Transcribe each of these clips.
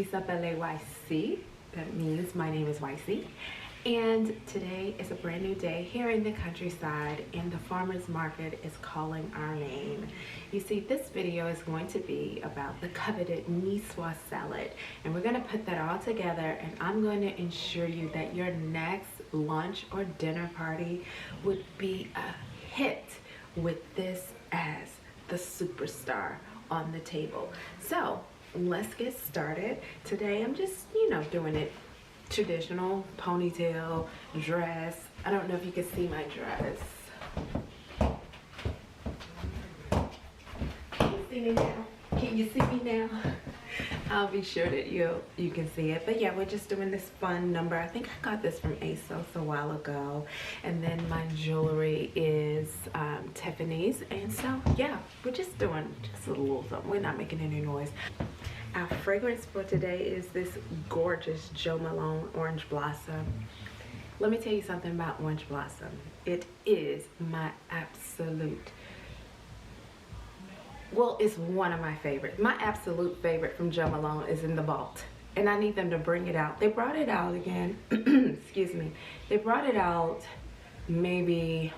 Qui s'appelle YC. That means my name is YC. And today is a brand new day here in the countryside, and the farmer's market is calling our name. You see, this video is going to be about the coveted Niçoise salad, and we're going to put that all together, and I'm going to ensure you that your next lunch or dinner party would be a hit with this as the superstar on the table. So let's get started. Today I'm just, doing it traditional ponytail dress. I don't know if you can see my dress. Can you see me now? Can you see me now? I'll be sure that you can see it. But yeah, we're just doing this fun number. I think I got this from ASOS a while ago. And then my jewelry is Tiffany's. And so yeah, we're just doing just a little something. We're not making any noise. Our fragrance for today is this gorgeous Jo Malone Orange Blossom. Let me tell you something about Orange Blossom. It is my absolute, well, it's one of my favorites. My absolute favorite from Jo Malone is in the vault, and I need them to bring it out. They brought it out again, excuse me. They brought it out maybe,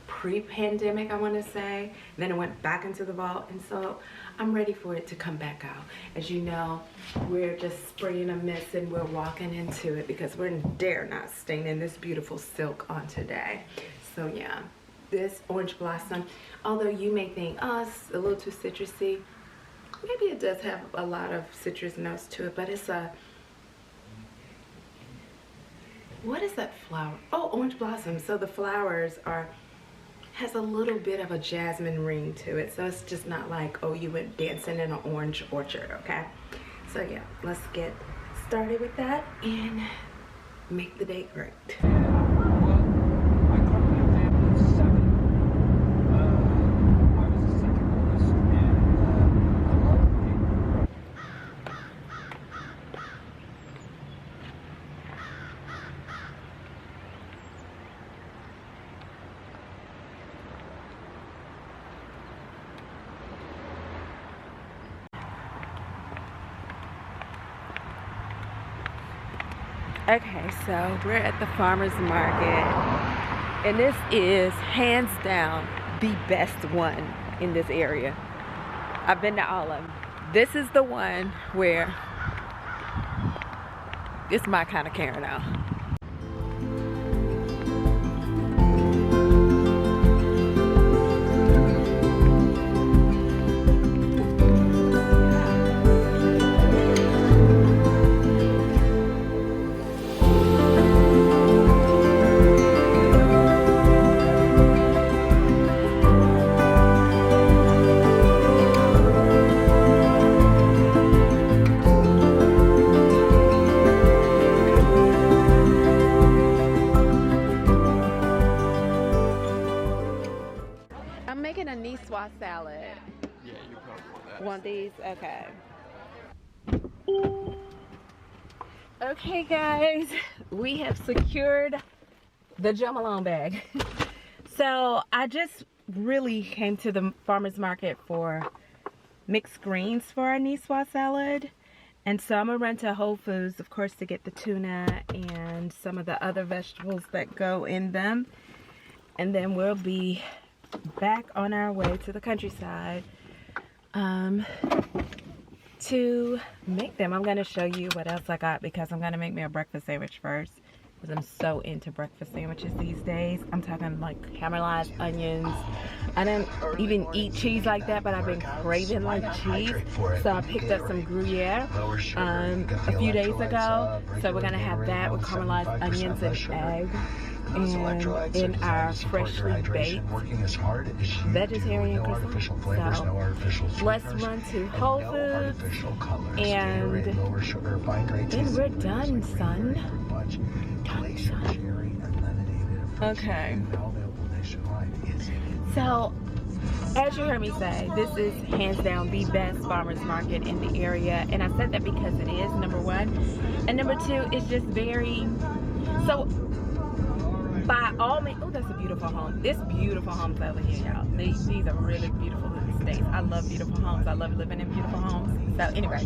pre-pandemic, I want to say. Then it went back into the vault, and so I'm ready for it to come back out. As you know, we're just spraying a mist and we're walking into it because we dare not staining this beautiful silk on today. So yeah, this Orange Blossom, although you may think, oh, it's a little too citrusy, maybe it does have a lot of citrus notes to it, but it's a, what is that flower? Oh, Orange Blossom. So the flowers has a little bit of a jasmine ring to it, so it's just not like, oh, you went dancing in an orange orchard. Okay, so yeah, let's get started with that and make the day great. Okay, so we're at the farmer's market, and this is hands down the best one in this area. I've been to all of them. This is the one where it's my kind of Karen now. Niçoise salad. Yeah, you probably want that. Want these? Okay. Okay, guys, we have secured the Jo Malone bag. So I just really came to the farmer's market for mixed greens for our Niçoise salad. And so I'm gonna run to Whole Foods, of course, to get the tuna and some of the other vegetables that go in them. And then we'll be back on our way to the countryside to make them. I'm going to show you what else I got because I'm going to make me a breakfast sandwich first because I'm so into breakfast sandwiches these days. I'm talking like caramelized onions. I don't even eat cheese like that, but I've been craving like cheese, so I picked up some Gruyere a few days ago. So we're going to have that with caramelized onions and egg. And in our freshly baked vegetarian croissant. So let's run to Whole Foods and we're done, son. Done, son. Okay. So, as you heard me say, this is hands down the best farmer's market in the area. And I said that because it is, number one. And number two, it's just very, so by all means, oh, that's a beautiful home. This beautiful homes over here, y'all. These are really beautiful. States. I love beautiful homes. I love living in beautiful homes. So anyway,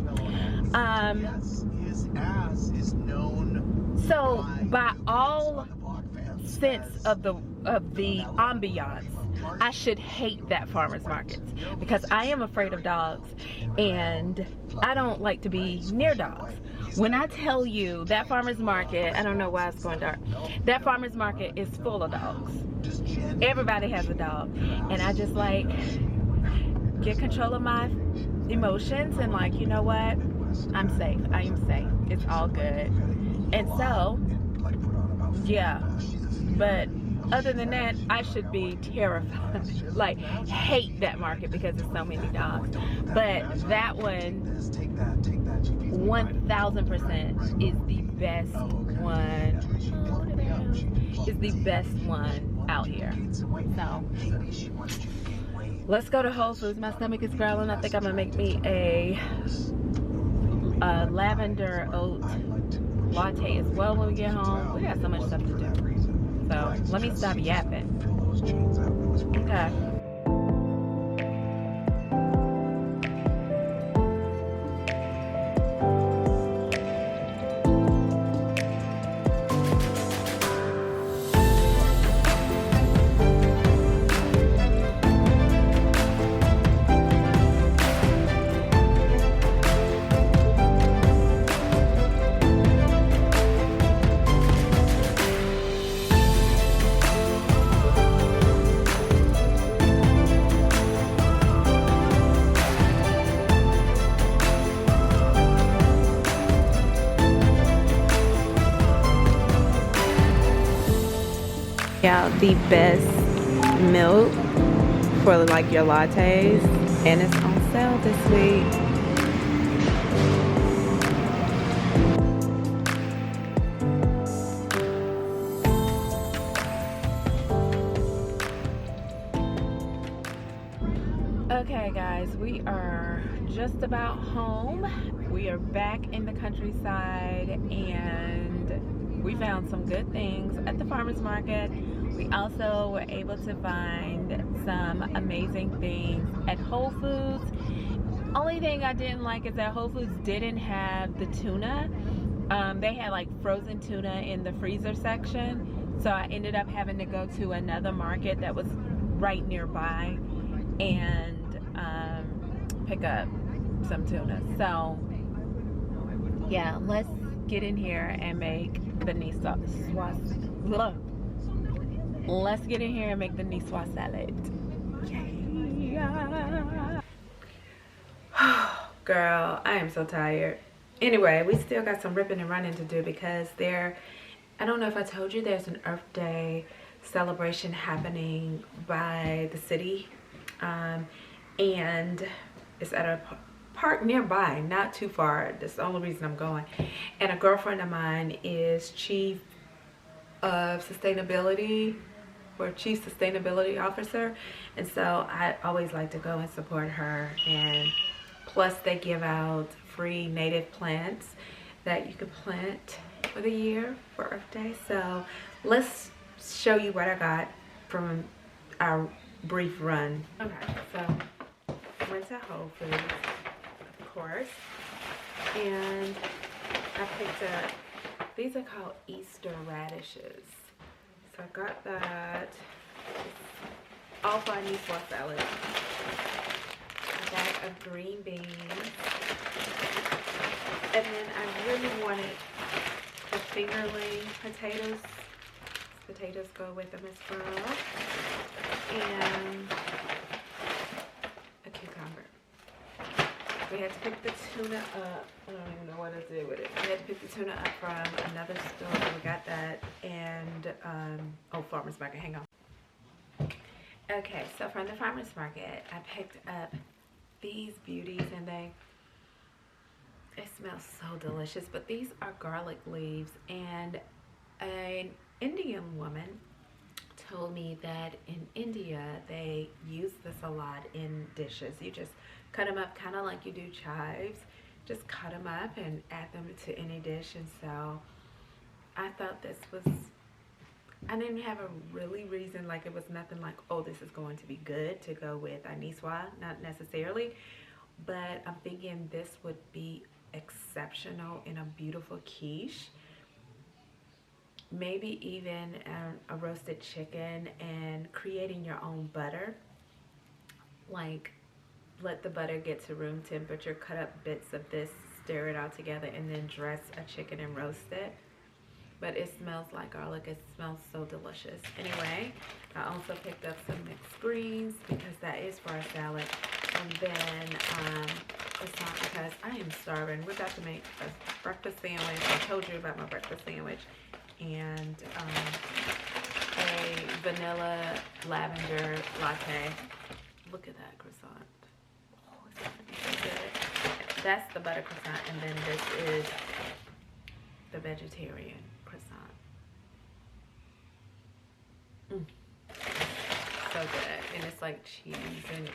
so by all sense of the ambiance, I should hate that farmer's market because I am afraid of dogs and I don't like to be near dogs. When I tell you that farmer's market, I don't know why it's going dark, that farmer's market is full of dogs. Everybody has a dog, and I just like get control of my emotions and like, you know what, I'm safe. I am safe. It's all good. And so yeah, but other than that, I should be terrified, like hate that market because there's so many dogs. But that one 1000% is the best one. Is the best one out here. So let's go to Whole Foods. My stomach is growling. I think I'm gonna make me a lavender oat latte as well when we get home. We got so much stuff to do. So let me stop yapping. Okay. Out the best milk for like your lattes, and it's on sale this week. Okay guys, we are just about home. We are back in the countryside and we found some good things at the farmer's market. We also were able to find some amazing things at Whole Foods. Only thing I didn't like is that Whole Foods didn't have the tuna. They had like frozen tuna in the freezer section. So I ended up having to go to another market that was right nearby and pick up some tuna. So yeah, let's get in here and make the Let's get in here and make the Niçoise salad. Yeah. Girl, I am so tired. Anyway, we still got some ripping and running to do because I don't know if I told you, there's an Earth Day celebration happening by the city. And it's at a park nearby, not too far. That's the only reason I'm going. And a girlfriend of mine is chief sustainability officer, and so I always like to go and support her. And plus they give out free native plants that you can plant for the year for Earth Day. So let's show you what I got from our brief run. Okay, so I went to Whole Foods, of course, and I picked up, these are called Easter radishes. So I got that. All for Niçoise salad. A bag of green beans. And then I really wanted the fingerling potatoes. Potatoes go with them as well. And a cucumber. We had to pick the tuna up. I don't even know what to do with it. We had to pick the tuna up from another store. We got that. And, oh, farmer's market. Hang on. Okay, so from the farmer's market, I picked up these beauties, and they smell so delicious. But these are garlic leaves, and an Indian woman told me that in India they use this a lot in dishes. You just cut them up kind of like you do chives. Just cut them up and add them to any dish. And so I thought this was I didn't have a really reason, like it was nothing like, oh, this is going to be good to go with a niçoise, not necessarily, but I'm thinking this would be exceptional in a beautiful quiche. Maybe even a roasted chicken, and creating your own butter. Like, let the butter get to room temperature, cut up bits of this, stir it all together, and then dress a chicken and roast it. But it smells like garlic. It smells so delicious. Anyway, I also picked up some mixed greens because that is for our salad. And then croissant because I am starving. We're about to make a breakfast sandwich. I told you about my breakfast sandwich. And a vanilla lavender latte. Look at that croissant. Oh, it's gonna be so good. That's the butter croissant, and then this is the vegetarian croissant. So good. And it's like cheese, and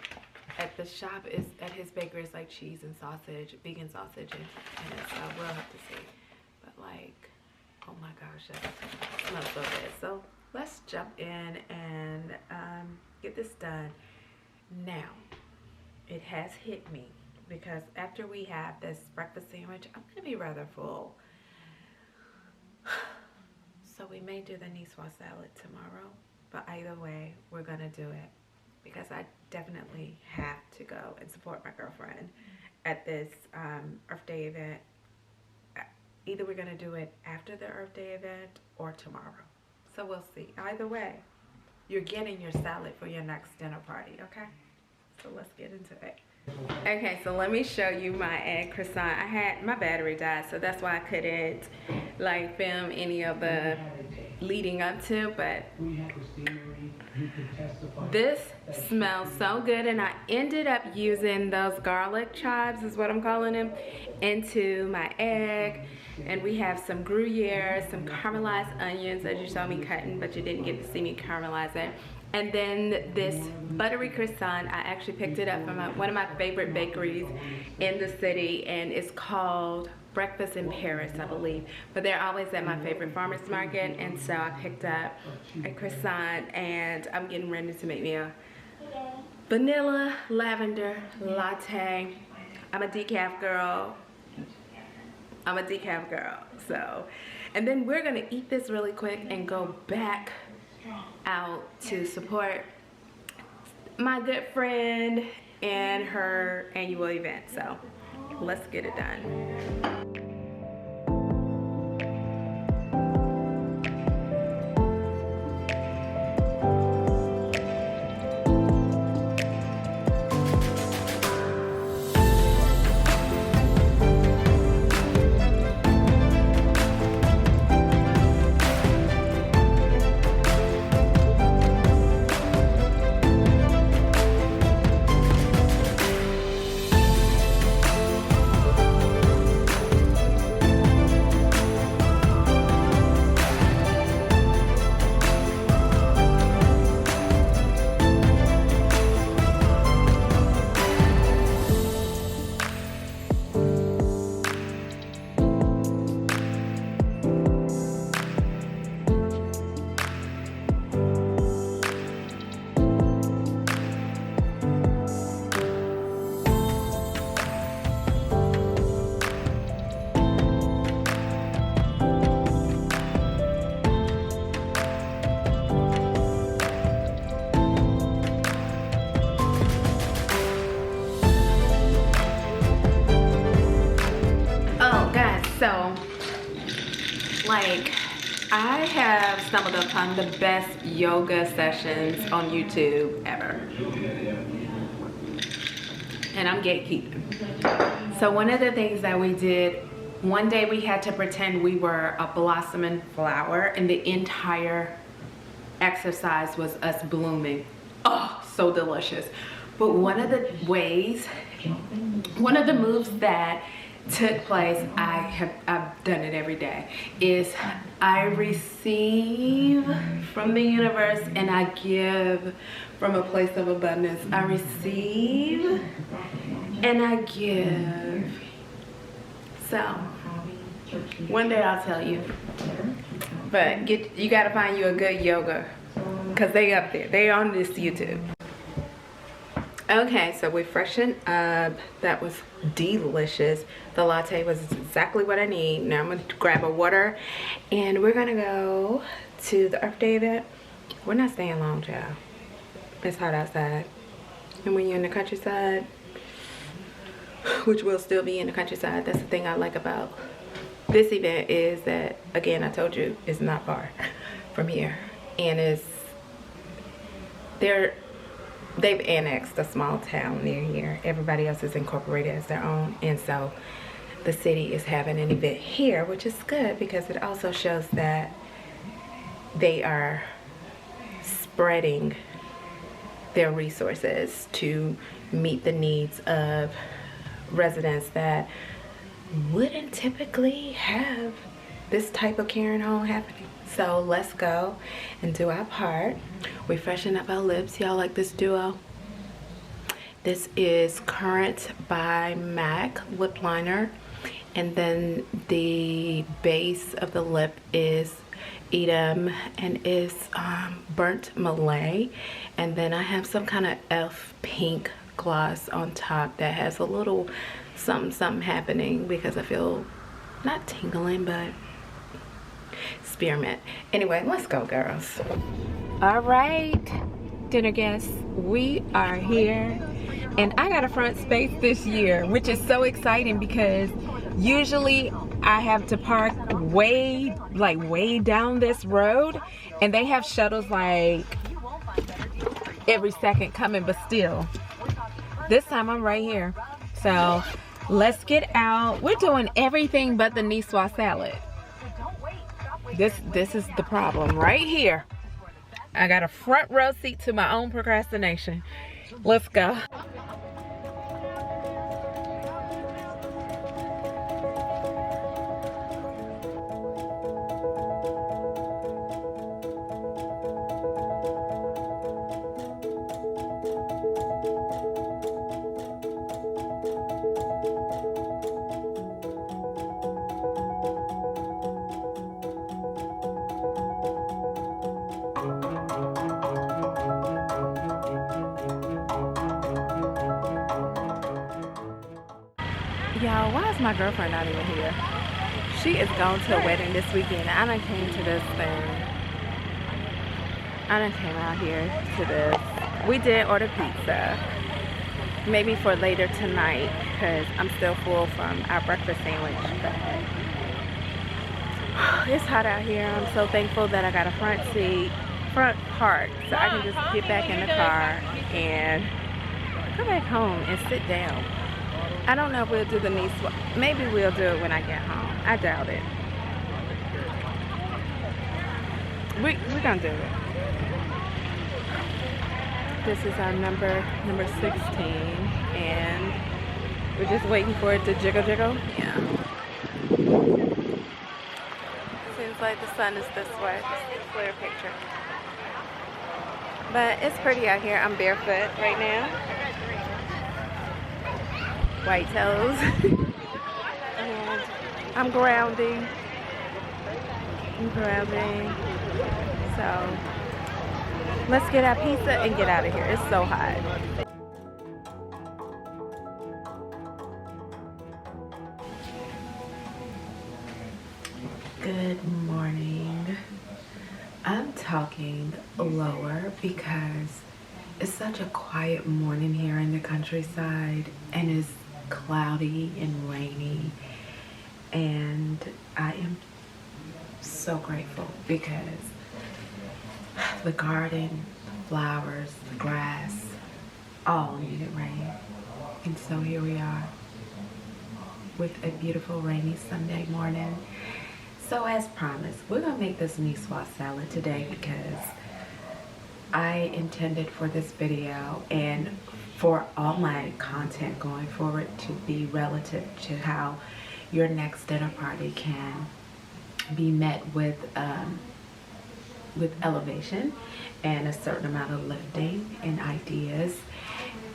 at the shop is at his bakery it's like cheese and sausage, vegan sausage, and it's, we'll have to see. But like, oh my gosh, that smells so good. So let's jump in and get this done. Now, it has hit me because after we have this breakfast sandwich, I'm gonna be rather full. So we may do the niçoise salad tomorrow, but either way, we're gonna do it because I definitely have to go and support my girlfriend at this Earth Day event. Either we're gonna do it after the Earth Day event or tomorrow. So we'll see. Either way, you're getting your salad for your next dinner party, okay? So let's get into it. Okay, so let me show you my egg croissant. My battery died, so that's why I couldn't like film any of the leading up to, but this smells so good, and I ended up using those garlic chives, is what I'm calling them, into my egg. And we have some Gruyere, some caramelized onions that you saw me cutting, but you didn't get to see me caramelize it. And then this buttery croissant, I actually picked it up from one of my favorite bakeries in the city, and it's called Breakfast in Paris, I believe. But they're always at my favorite farmer's market, and so I picked up a croissant, and I'm getting ready to make me a vanilla lavender latte. I'm a decaf girl. So, and then we're gonna eat this really quick and go back out to support my good friend and her annual event. So let's get it done. So, like, I have stumbled upon the best yoga sessions on YouTube ever. And I'm gatekeeping. So one of the things that we did, one day we had to pretend we were a blossoming flower, and the entire exercise was us blooming. Oh, so delicious. But one of the moves that took place, I've done it every day, is I receive from the universe and I give from a place of abundance. I receive and I give. So one day I'll tell you But you gotta find you a good yoga, cause they up there. They on this YouTube. Okay, so we freshened up. That was delicious. The latte was exactly what I need. Now I'm gonna grab a water, and we're gonna go to the Earth Day event. We're not staying long, child. It's hot outside, and when you're in the countryside, which will still be in the countryside, that's the thing I like about this event, is that, again, I told you, it's not far from here, and they've annexed a small town near here. Everybody else is incorporated as their own, and so the city is having an event here, which is good because it also shows that they are spreading their resources to meet the needs of residents that wouldn't typically have this type of caring home happening. So let's go and do our part. We freshen up our lips. Y'all like this duo? This is Current by MAC lip liner, and then the base of the lip is Edam and is burnt Malay, and then I have some kind of elf pink gloss on top that has a little something happening because I feel not tingling but spearmint. Anyway, let's go, girls. All right, dinner guests, we are here, and I got a front space this year, which is so exciting because usually I have to park way down this road, and they have shuttles like every second coming, but still this time I'm right here. So let's get out. We're doing everything but the Niçoise salad. This is the problem right here. I got a front row seat to my own procrastination. Let's go. Y'all, why is my girlfriend not even here? She is going to a wedding this weekend. I done came to this thing. I done came out here to this. We did order pizza. Maybe for later tonight, because I'm still full from our breakfast sandwich. But it's hot out here. I'm so thankful that I got a front part, so I can just get back in the car and go back home and sit down. I don't know if we'll do the Niçoise. Maybe we'll do it when I get home. I doubt it. We're gonna do it. This is our number 16, and we're just waiting for it to jiggle. Yeah. Seems like the sun is this way. This is a clear picture. But it's pretty out here. I'm barefoot right now. White toes. And I'm grounding. So let's get our pizza and get out of here. It's so hot. Good morning. I'm talking lower because it's such a quiet morning here in the countryside, and it's cloudy and rainy, and I am so grateful because the garden, the flowers, the grass all needed rain, and so here we are with a beautiful rainy Sunday morning. So as promised, we're gonna make this Niçoise salad today because I intended for this video and for all my content going forward to be relative to how your next dinner party can be met with elevation and a certain amount of lifting and ideas.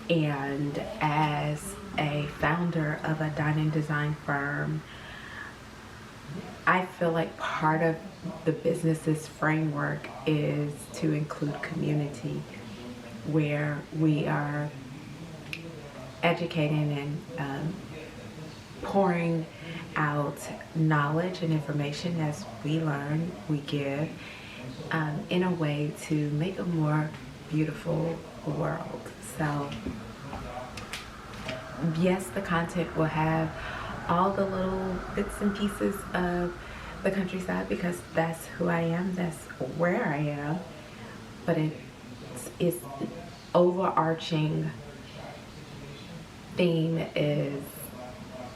And as a founder of a dining design firm, I feel like part of the business's framework is to include community, where we are educating and pouring out knowledge and information as we learn, we give, in a way to make a more beautiful world. So yes, the content will have all the little bits and pieces of the countryside because that's who I am, that's where I am, but it's overarching theme is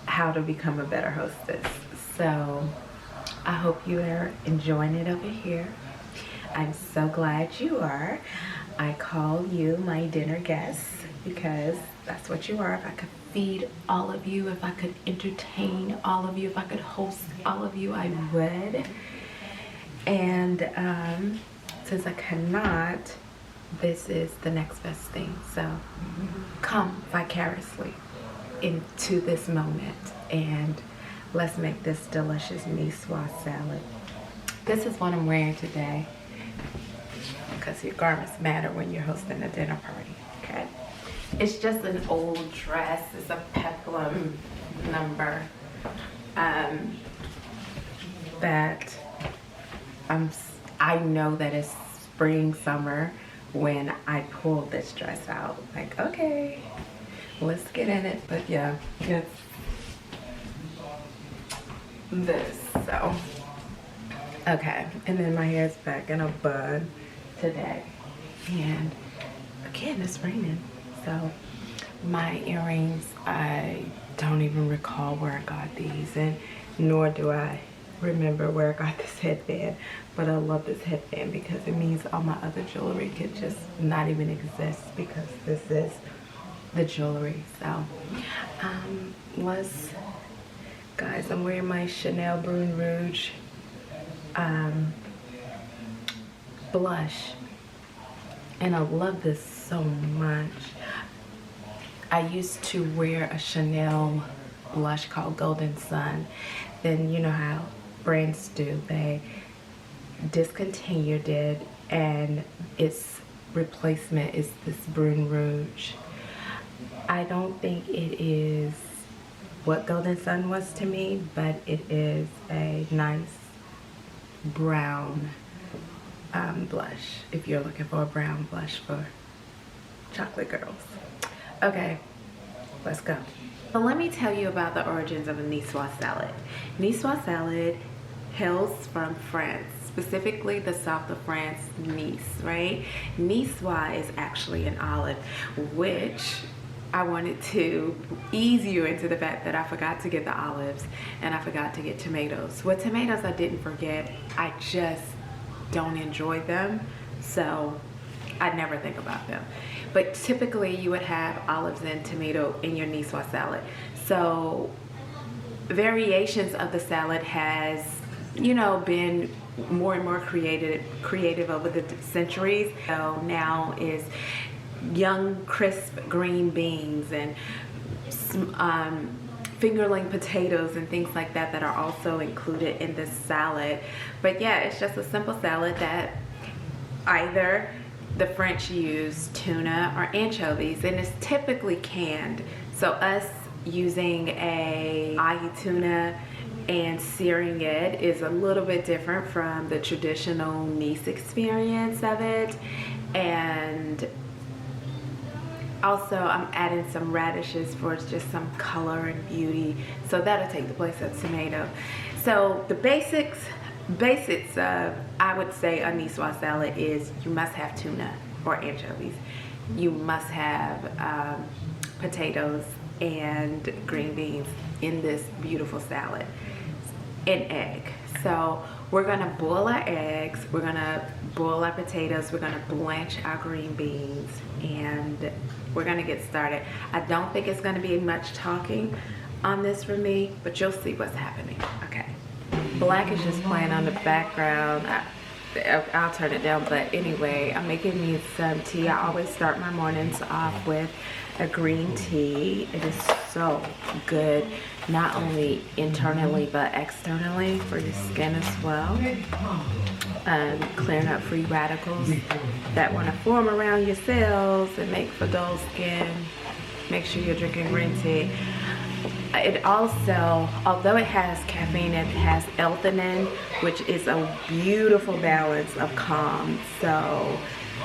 how to become a better hostess. So I hope you are enjoying it over here. I'm so glad you are. I call you my dinner guests because that's what you are. If I could feed all of you, if I could entertain all of you, if I could host all of you, I would. And since I cannot, this is the next best thing. So come vicariously into this moment and let's make this delicious Niçoise salad. This is what I'm wearing today because your garments matter when you're hosting a dinner party, okay? It's just an old dress. It's a peplum number that I know that it's spring, summer when I pulled this dress out. Like, okay, let's get in it. But yeah, it's this. So, okay. And then my hair's back in a bun today. And again, it's raining. So my earrings, I don't even recall where I got these, and nor do I remember where I got this headband, but I love this headband because it means all my other jewelry could just not even exist because this is the jewelry. So guys, I'm wearing my Chanel Brun Rouge blush, and I love this so much. I used to wear a Chanel blush called Golden Sun. Then you know how brands do, they discontinued it and its replacement is this Brun Rouge. I don't think it is what Golden Sun was to me, but it is a nice brown blush if you're looking for a brown blush for chocolate girls. Okay, let's go. So let me tell you about the origins of a Niçoise salad. Niçoise salad hails from France, specifically the south of France, Nice, right? Niçoise is actually an olive, which I wanted to ease you into the fact that I forgot to get the olives and I forgot to get tomatoes. With tomatoes, I didn't forget. I just don't enjoy them, so I never think about them. But typically you would have olives and tomato in your Niçoise salad. So variations of the salad has, you know, been more and more creative over the centuries. So now is young crisp green beans and fingerling potatoes and things like that that are also included in this salad. But yeah, it's just a simple salad that either the French use tuna or anchovies, and it's typically canned. So us using a ahi tuna and searing it is a little bit different from the traditional Nice experience of it. And also I'm adding some radishes for just some color and beauty, so that'll take the place of tomato. So the basics of, I would say, a Niçoise salad is you must have tuna or anchovies, you must have potatoes and green beans in this beautiful salad, an egg. So we're gonna boil our eggs, we're gonna boil our potatoes, we're gonna blanch our green beans, and we're gonna get started. I don't think it's gonna be much talking on this for me, but you'll see what's happening. Okay. Black is just playing on the background. I'll turn it down. But anyway, I'm making me some tea. I always start my mornings off with a green tea. It is so good, not only internally but externally for your skin as well. Clearing up free radicals that want to form around your cells and make for dull skin. Make sure you're drinking green tea. It also, although it has caffeine, it has L-theanine, which is a beautiful balance of calm. So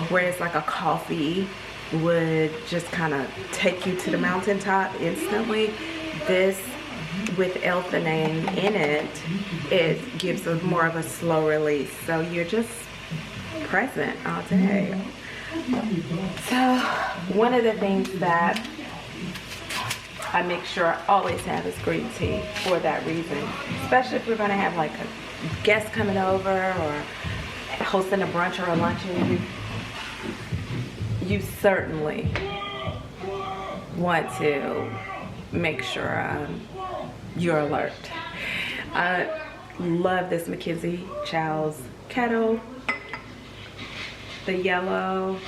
whereas like a coffee would just kind of take you to the mountaintop instantly, this with L-theanine in it, it gives a more of a slow release. So you're just present all day. So one of the things that I make sure I always have is green tea for that reason. Especially if we're gonna have like a guest coming over or hosting a brunch or a luncheon, you certainly want to make sure you're alert. I love this Mackenzie Chow's kettle, the yellow,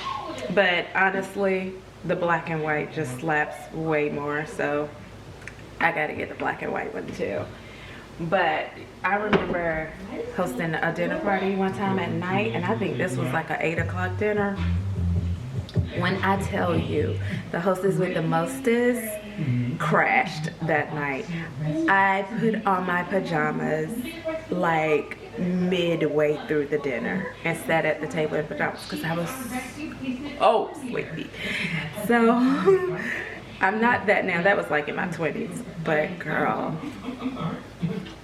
but honestly, the black and white just slaps way more, so I gotta get the black and white one too. But I remember hosting a dinner party one time at night, and I think this was like an 8 o'clock dinner. When I tell you, the hostess with the mostest crashed that night. I put on my pajamas like midway through the dinner and sat at the table in pajamas because I was so sleepy. So I'm not that now. That was like in my 20s. But girl,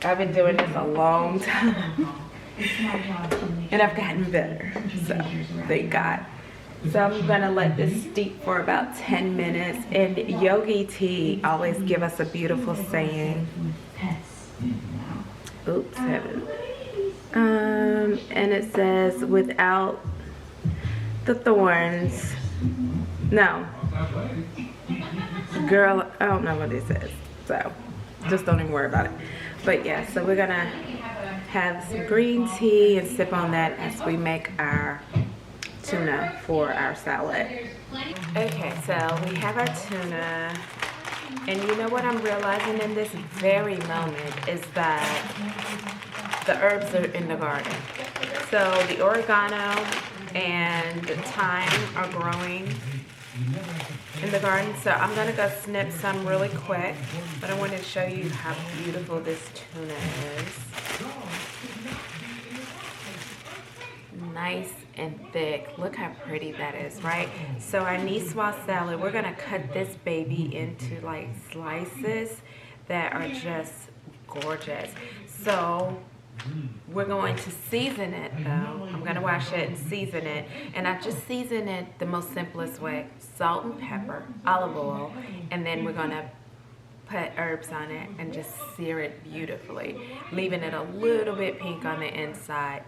I've been doing this a long time and I've gotten better. So thank God. So I'm gonna let this steep for about 10 minutes. And Yogi Tea always give us a beautiful saying. Oops, heaven. And it says, without the thorns, no. Girl, I don't know what it says. So just don't even worry about it. But yeah, so we're gonna have some green tea and sip on that as we make our tuna for our salad. Okay, so we have our tuna, and you know what I'm realizing in this very moment is that the herbs are in the garden. So the oregano and the thyme are growing in the garden. So I'm gonna go snip some really quick, but I wanted to show you how beautiful this tuna is. Nice and thick. Look how pretty that is, right? So our Niçoise salad, we're gonna cut this baby into like slices that are just gorgeous. So we're going to season it though. I'm gonna wash it and season it. And I just season it the most simplest way. Salt and pepper, olive oil, and then we're gonna put herbs on it and just sear it beautifully, leaving it a little bit pink on the inside.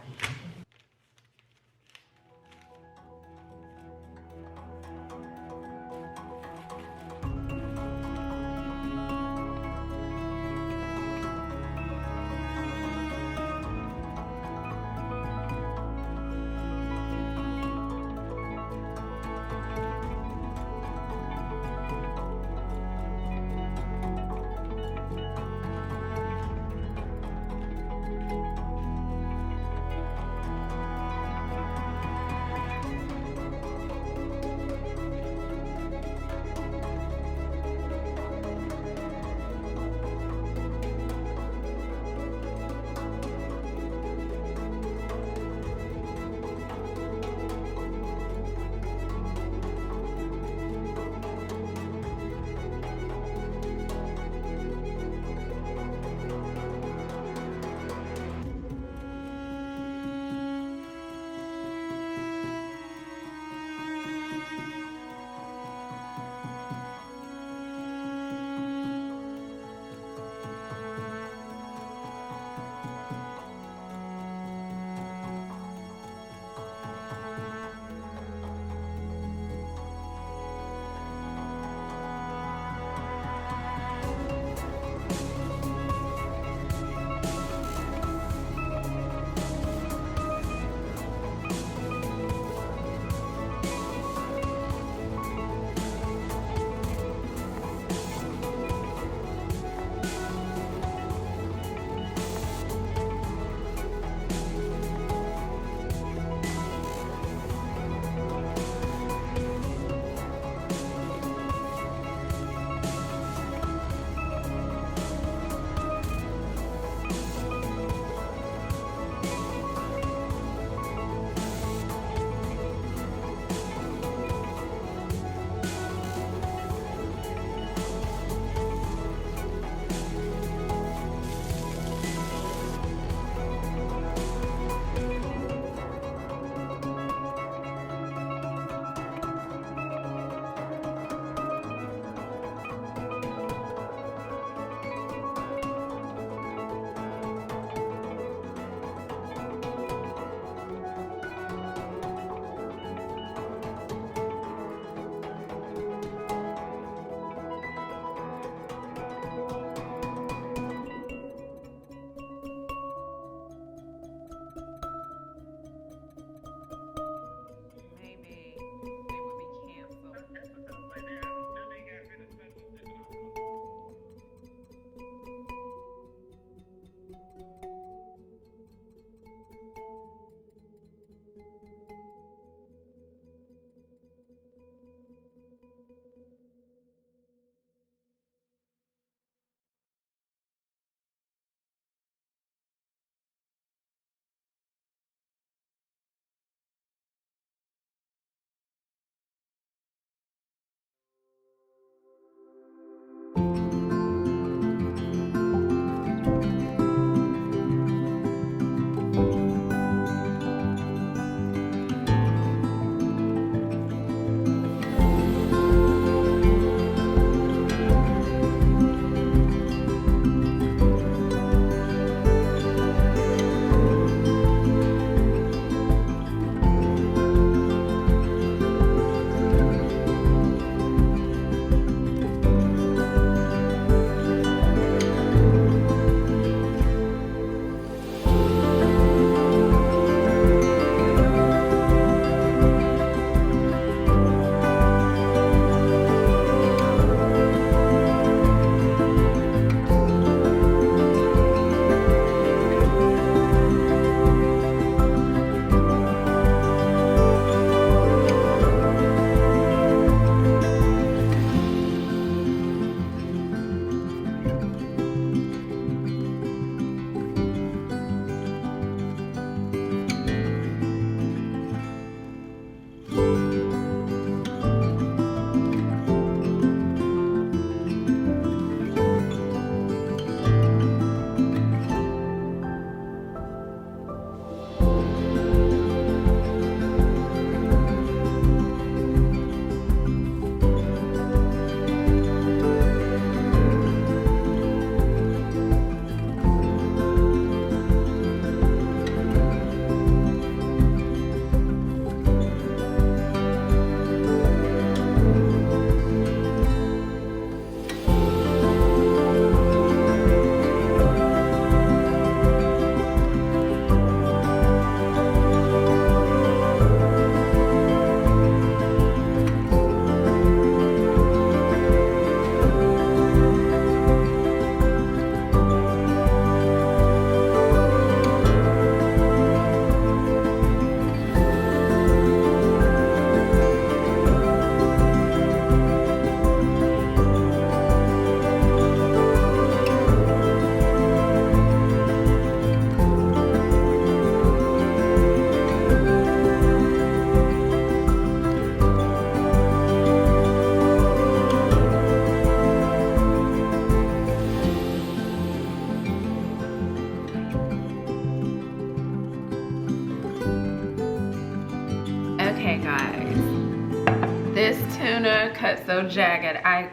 This tuna cut so jagged. I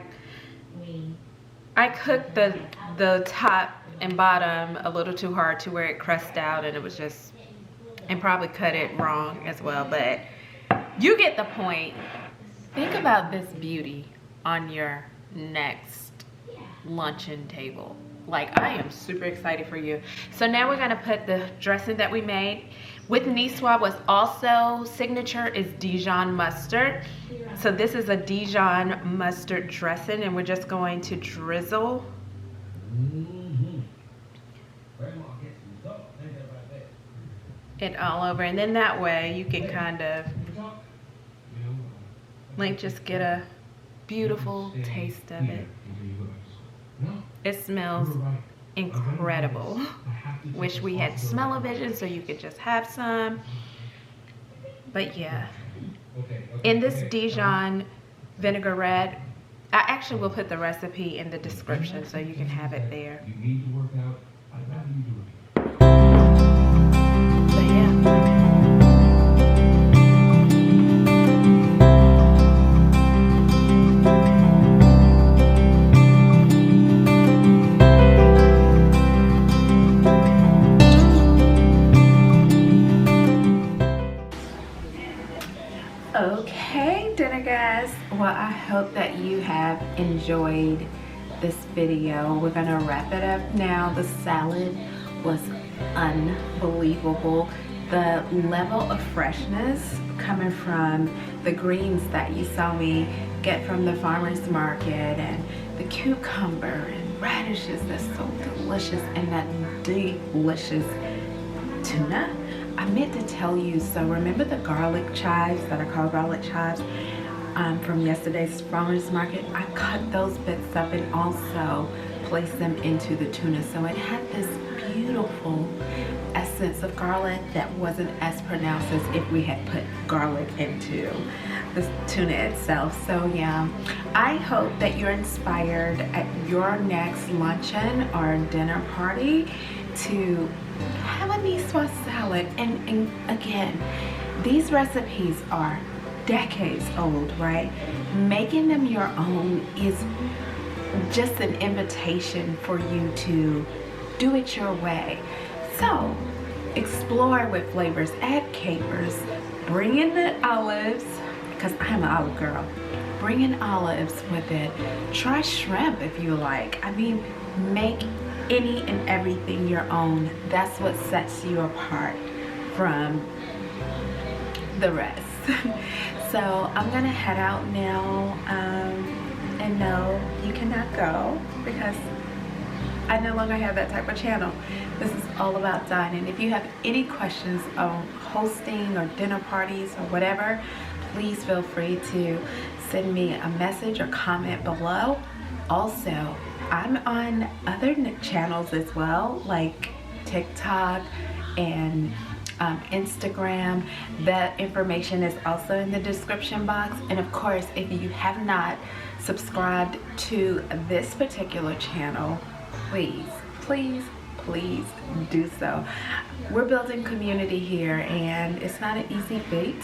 cooked the top and bottom a little too hard to where it crushed out, and it was just, and probably cut it wrong as well, but you get the point. Think about this beauty on your next luncheon table. Like, I am super excited for you. So now we're gonna put the dressing that we made. With Niçoise, what's also signature is Dijon Mustard. So this is a Dijon Mustard dressing, and we're just going to drizzle it all over. And then that way you can kind of like just get a beautiful taste of it. It smells incredible. Wish we had smell-o-vision so you could just have some. But yeah, in this Dijon vinaigrette, I actually will put the recipe in the description so you can have it there. But yeah. Okay, dinner guys, well, I hope that you have enjoyed this video. We're gonna wrap it up now. The salad was unbelievable. The level of freshness coming from the greens that you saw me get from the farmer's market, and the cucumber and radishes, that's so delicious, and that delicious tuna. I meant to tell you, so remember the garlic chives that are called garlic chives from yesterday's farmer's market? I cut those bits up and also placed them into the tuna. So it had this beautiful essence of garlic that wasn't as pronounced as if we had put garlic into the tuna itself. So yeah, I hope that you're inspired at your next luncheon or dinner party to have a Niçoise salad. And again, these recipes are decades old, right? Making them your own is just an invitation for you to do it your way. So explore with flavors, add capers, bring in the olives, because I'm an olive girl. Bring in olives with it. Try shrimp if you like. I mean, make any and everything your own. That's what sets you apart from the rest. So I'm gonna head out now, and no, you cannot go because I no longer have that type of channel. This is all about dining. If you have any questions on hosting or dinner parties or whatever, please feel free to send me a message or comment below. Also, I'm on other channels as well, like TikTok and Instagram. That information is also in the description box. And of course, if you have not subscribed to this particular channel, please, please, please do so. We're building community here, and it's not an easy feat,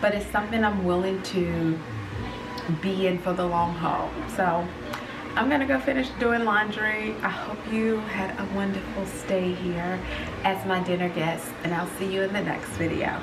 but it's something I'm willing to be in for the long haul. So I'm gonna go finish doing laundry. I hope you had a wonderful stay here as my dinner guest, and I'll see you in the next video.